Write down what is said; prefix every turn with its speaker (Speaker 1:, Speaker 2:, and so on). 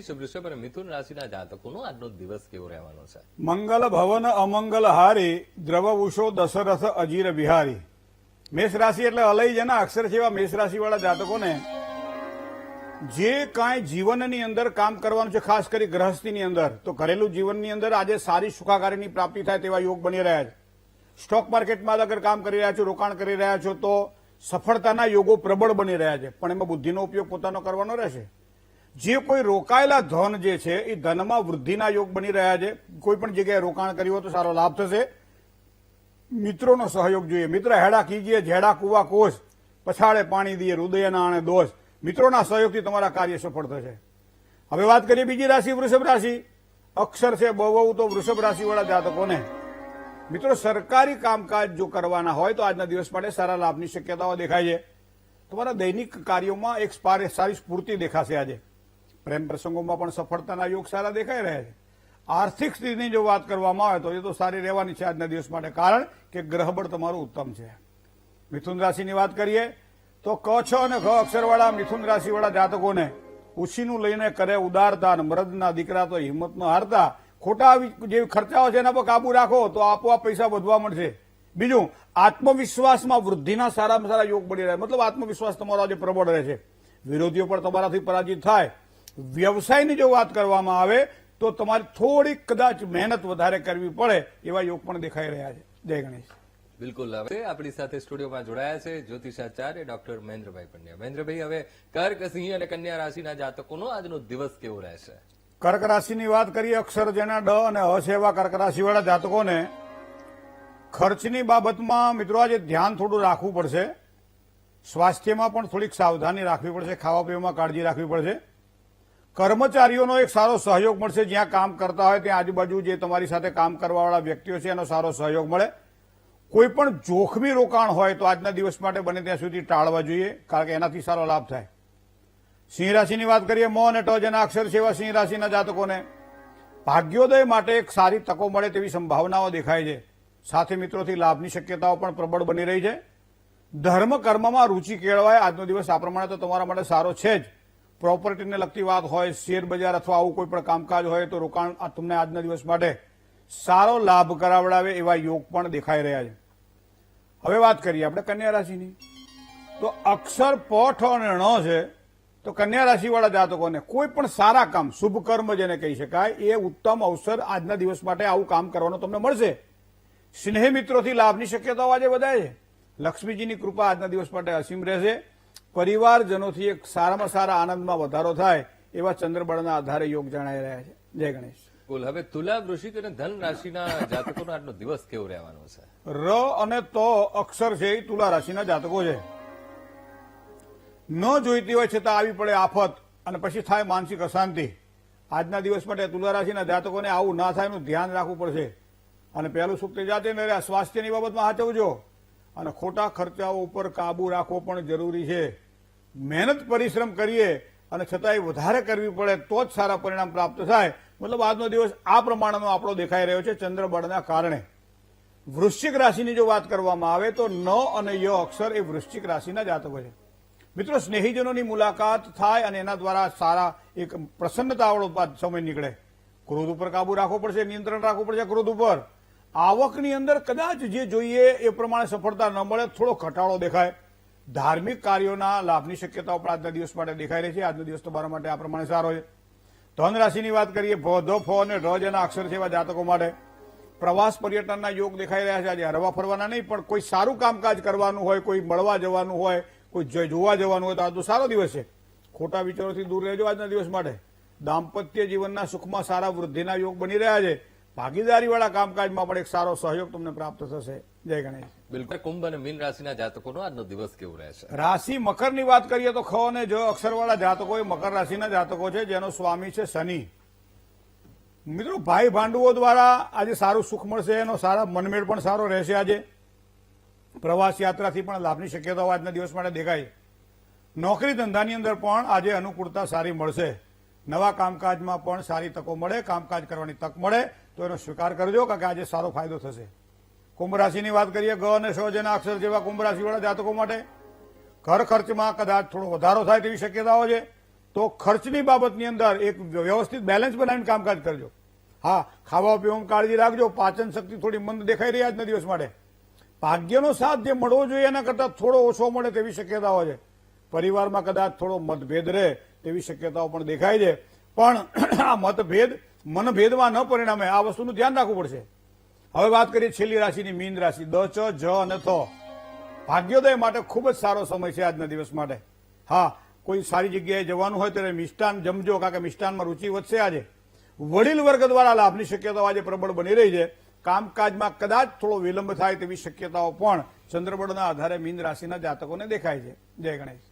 Speaker 1: જૈનેશ, વૃષભ અને મિથુન રાશિના જાતકોનો આજનો દિવસ કેવો રહેવાનો છે?
Speaker 2: મંગલ ભવન અમંગલ હારી દ્રવવુષો દશરથ અજીર વિહારી. મેષ રાશિ એટલે અલય જેના અક્ષર છે એવા મેષ રાશિવાળા જાતકોને જે કાંઈ જીવનની અંદર કામ કરવાનું છે, ખાસ કરી ગૃહસ્થીની અંદર, તો ઘરેલું જીવનની અંદર આજે સારી સુખાકારીની પ્રાપ્તિ થાય તેવા યોગ બની રહ્યા છે. સ્ટોક માર્કેટમાં અગર કામ કરી રહ્યા છો, રોકાણ કરી રહ્યા છો, તો સફળતાના યોગો પ્રબળ બની રહ્યા છે, પણ એમાં બુદ્ધિનો ઉપયોગ પોતાનો કરવાનો રહેશે. જે કોઈ રોકાયેલા ધન જે છે એ ધનમાં વૃદ્ધિના યોગ બની રહ્યા છે. કોઈ પણ જગ્યાએ રોકાણ કર્યું હોય તો સારો લાભ થશે. મિત્રોનો સહયોગ જોઈએ. મિત્ર હેડા કીજીએ જેડા કુવા કોષ, પછાડે પાણી દીએ હૃદયના આણે દોષ. મિત્રોના સહયોગથી તમારા કાર્ય સફળ થશે. હવે વાત કરીએ બીજી રાશિ, વૃષભ રાશિ. અક્ષર છે બહુ, તો વૃષભ રાશિવાળા જાતકોને મિત્રો સરકારી કામકાજ જો કરવાના હોય તો આજના દિવસ માટે સારા લાભની શક્યતાઓ દેખાય છે. તમારા દૈનિક કાર્યોમાં એક સારી સ્ફૂર્તિ દેખાશે. આજે પ્રેમ પ્રસંગોમાં પણ સફળતાના યોગ સારા દેખાઈ રહ્યા છે. આર્થિક સ્થિતિની જો વાત કરવામાં આવે તો એ તો સારી રહેવાની છે આજના દિવસ માટે, કારણ કે ગ્રહબળ તમારું ઉત્તમ છે. મિથુન રાશિની વાત કરીએ તો ક, છ અને ઘ અક્ષરવાળા મિથુન રાશિવાળા જાતકોને ઉછીનું લઈને કરે ઉદારતા, મરદના દીકરા તો હિંમત ન હારતા. ખોટા જે ખર્ચાઓ છે એના પર કાબુ રાખો તો આપોઆપ પૈસા વધવા મળશે. બીજું, આત્મવિશ્વાસમાં વૃદ્ધિના સારામાં સારા યોગ બની રહ્યા, મતલબ આત્મવિશ્વાસ તમારો આજે પ્રબળ રહેશે. વિરોધીઓ પણ તમારાથી પરાજિત થાય. વ્યવસાયની જો વાત કરવામાં આવે તો તમારે થોડીક કદાચ મહેનત વધારે કરવી પડે એવા યોગ પણ દેખાઈ રહ્યા છે. જય ગણેશ.
Speaker 1: બિલકુલ. હવે આપણી સાથે સ્ટુડિયોમાં જોડાયા છે જ્યોતિષાચાર્ય ડોક્ટર મહેન્દ્રભાઈ પંડ્યા. મહેન્દ્રભાઈ, હવે કર્ક, સિંહ અને કન્યા રાશિના જાતકોનો આજનો દિવસ કેવો રહેશે?
Speaker 2: કર્ક રાશિની વાત કરીએ, અક્ષર જેના ડ અને અ છે એવા કર્ક રાશિવાળા જાતકોને ખર્ચની બાબતમાં મિત્રો આજે ધ્યાન થોડું રાખવું પડશે. સ્વાસ્થ્યમાં પણ થોડીક સાવધાની રાખવી પડશે. ખાવા પીવામાં કાળજી રાખવી પડશે. કર્મચારીઓનો એક સારો સહયોગ મળશે. જ્યાં કામ કરતા હોય ત્યાં આજુબાજુ જે તમારી સાથે કામ કરવાવાળા વ્યક્તિઓ છે એનો સારો સહયોગ મળે. કોઈ પણ જોખમી રોકાણ હોય તો આજના દિવસ માટે બને ત્યાં સુધી ટાળવા જોઈએ, કારણ કે એનાથી સારો લાભ થાય. સિંહ રાશિની વાત કરીએ, મ અને ટ જેના અક્ષર છે એવા સિંહ રાશિના જાતકોને ભાગ્યોદય માટે એક સારી તકો મળે તેવી સંભાવનાઓ દેખાય છે. સાથે મિત્રોથી લાભની શક્યતાઓ પણ પ્રબળ બની રહી છે. ધર્મ કર્મમાં રૂચિ કેળવાય. આજનો દિવસ આ પ્રમાણે તો તમારા માટે સારો છે જ. પ્રોપર્ટીને લગતી વાત હોય, શેર બજાર અથવા આવું કોઈ પણ કામકાજ હોય તો રોકાણ તમને આજના દિવસ માટે સારો લાભ કરાવડાવે એવા યોગ પણ દેખાઈ રહ્યા છે. હવે વાત કરીએ આપણે કન્યા રાશિની, તો અક્ષર પ, ઠ અને ણ છે. તો કન્યા રાશિવાળા જાતકોને કોઈ પણ સારા કામ, શુભ કર્મ જેને કહી શકાય, એ ઉત્તમ અવસર આજના દિવસ માટે આવું કામ કરવાનું તમને મળશે. સ્નેહ મિત્રોથી લાભની શક્યતાઓ આજે વધારે છે. લક્ષ્મીજીની કૃપા આજના દિવસ માટે અસીમ રહેશે. પરિવારજનોથી એક સારામાં સારા આનંદમાં વધારો થાય એવા ચંદ્રબળના આધારે યોગ જણાઈ રહ્યા છે. જય ગણેશ.
Speaker 1: કુલ. હવે તુલા, વૃશ્ચિક અને ધન રાશિના જાતકોનો આજનો દિવસ કેવો રહેવાનો છે?
Speaker 2: ર અને ત અક્ષર છે એ તુલા રાશિના જાતકો છે. ન જોઈતી હોય છતાં આવી પડે આફત અને પછી થાય માનસિક અશાંતિ. આજના દિવસ માટે તુલા રાશિના જાતકોને આવું ના થાય એનું ધ્યાન રાખવું પડશે. અને પહેલું સુખ તે જાતે ન રહ્યા. સ્વાસ્થ્યની બાબતમાં સાચવજો અને ખોટા ખર્ચાઓ ઉપર કાબુ રાખવો પણ જરૂરી છે. મહેનત પરિશ્રમ કરીએ અને છતાંય વધારે કરવી પડે તો જ સારા પરિણામ પ્રાપ્ત થાય. મતલબ આજનો દિવસ આ પ્રમાણેનો આપણો દેખાઈ રહ્યો છે ચંદ્રબળના કારણે. વૃશ્ચિક રાશિની જો વાત કરવામાં આવે તો ન અને ય અક્ષર એ વૃશ્ચિક રાશિના જાતકો છે. મિત્રો, સ્નેહીજનોની મુલાકાત થાય અને એના દ્વારા સારા એક પ્રસન્નતાવાળો સમય નીકળે. ક્રોધ ઉપર કાબુ રાખવો પડશે, નિયંત્રણ રાખવું પડશે ક્રોધ ઉપર. આવકની અંદર કદાચ જે જોઈએ એ પ્રમાણે સફળતા ન મળે, થોડો ઘટાડો દેખાય. ધાર્મિક કાર્યોના લાભની શક્યતાઓ પણ આજના દિવસ માટે દેખાઈ રહી છે. આજનો દિવસ તમારા માટે આ પ્રમાણે સારો છે. ધન રાશિની વાત કરીએ, ભ, ધ, ફ અને ર જેના અક્ષર છે એવા જાતકો માટે પ્રવાસ પર્યટનના યોગ દેખાઈ રહ્યા છે. આજે હરવા ફરવાના નહીં, પણ કોઈ સારું કામકાજ કરવાનું હોય, કોઈ મળવા જવાનું હોય, કોઈ જોવા જવાનું હોય તો આજનો સારો દિવસ છે. ખોટા વિચારોથી દૂર રહેજો આજના દિવસ માટે. દાંપત્ય જીવનના સુખમાં સારા વૃદ્ધિના યોગ બની રહ્યા છે. ભાગીદારીવાળા કામકાજમાં પણ એક સારો સહયોગ તમને પ્રાપ્ત થશે. જય ગણેશ.
Speaker 1: બિલકુલ. કુંભ અને મીન રાશિના જાતકોનો આજનો દિવસ કેવો રહેશે?
Speaker 2: રાશિ મકરની વાત કરીએ તો ખ અને જ અક્ષરવાળા જાતકો એ મકર રાશિના જાતકો છે, જેનો સ્વામી છે શનિ. મિત્રો, ભાઈ ભાંડુઓ દ્વારા આજે સારું સુખ મળશે. એનો સારા મનમેળ પણ સારો રહેશે. આજે પ્રવાસ યાત્રાથી પણ લાભની શક્યતાઓ આજના દિવસ માટે દેખાય. નોકરી ધંધાની અંદર પણ આજે અનુકૂળતા સારી મળશે. નવા કામકાજમાં પણ સારી તકો મળે. કામકાજ કરવાની તક મળે તો એનો સ્વીકાર કરજો, કારણ કે આજે સારો ફાયદો થશે. કુંભ રાશિની વાત કરીએ, ગ અને સ જેના અક્ષર જેવા કુંભ રાશિવાળા જાતકો માટે ઘર ખર્ચમાં કદાચ થોડો વધારો થાય તેવી શક્યતાઓ છે. તો ખર્ચની બાબતની અંદર એક વ્યવસ્થિત બેલેન્સ બનાવીને કામકાજ કરજો. હા, ખાવા પીવામાં કાળજી રાખજો. પાચન શક્તિ થોડી મંદ દેખાઈ રહી આજના દિવસ માટે. ભાગ્યનો સાથ જે મળવો જોઈએ એના કરતાં થોડો ઓછો મળે તેવી શક્યતાઓ છે. પરિવારમાં કદાચ થોડો મતભેદ રહે તેવી શક્યતાઓ પણ દેખાય છે. પણ આ મતભેદ મનભેદમાં ન પરિણામે આ વસ્તુનું ધ્યાન રાખવું પડશે. હવે વાત કરીએ છેલ્લી રાશિની મીન રાશિ. દ, ચ, જ અને થ. ભાગ્યોદય માટે ખૂબ જ સારો સમય છે આજના દિવસ માટે. હા, કોઈ સારી જગ્યાએ જવાનું હોય ત્યારે મિષ્ટાન જમજો, કારણ કે મિષ્ટાનમાં રૂચિ વધશે આજે. વડીલ વર્ગ દ્વારા લાભની શક્યતાઓ આજે પ્રબળ બની રહી છે. કામકાજમાં કદાચ થોડો વિલંબ થાય તેવી શક્યતાઓ પણ ચંદ્રબળના આધારે મીન રાશિના જાતકોને દેખાય છે. જય ગણેશ.